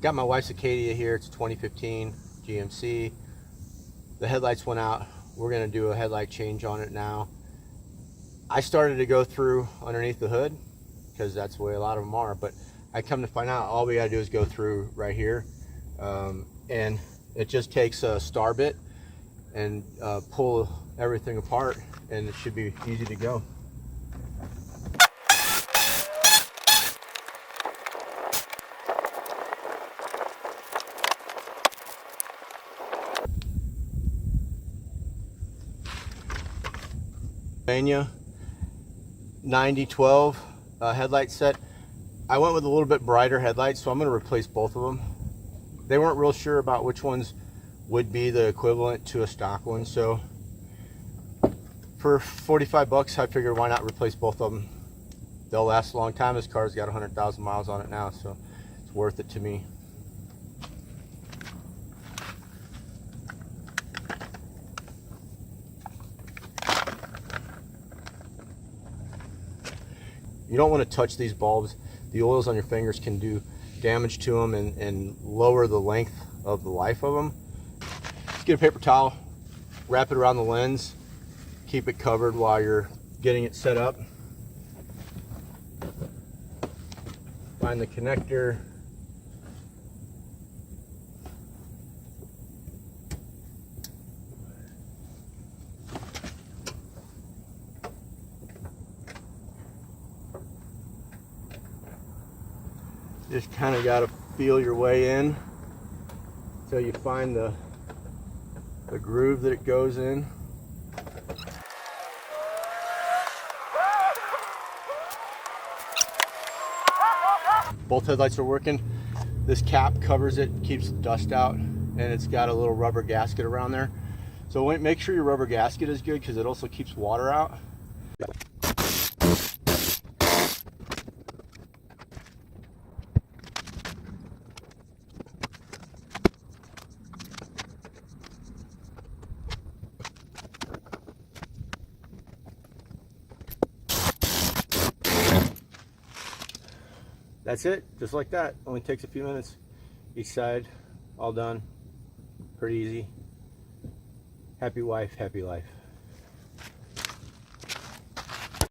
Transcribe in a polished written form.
Got my wife's Acadia here. It's 2015 GMC. The headlights went out. We're gonna do a headlight change on it now. I started to go through underneath the hood because that's the way a lot of them are, but I come to find out all we gotta do is go through right here, and it just takes a star bit and pull everything apart, and it should be easy to go. Pennsylvania 9012 headlight set. I went with a little bit brighter headlights, so I'm going to replace both of them. They weren't real sure about which ones would be the equivalent to a stock one, so for 45 bucks I figured why not replace both of them. They'll last a long time. This car's got 100,000 miles on it now, so it's worth it to me. You don't want to touch these bulbs. The oils on your fingers can do damage to them and lower the length of the life of them. Just get a paper towel, wrap it around the lens, keep it covered while you're getting it set up. Find the connector. Just kind of got to feel your way in until you find the groove that it goes in. Both headlights are working. This cap covers it, keeps dust out, and it's got a little rubber gasket around there. So make sure your rubber gasket is good because it also keeps water out. That's it, just like that. Only takes a few minutes. Each side, all done. Pretty easy. Happy wife, happy life.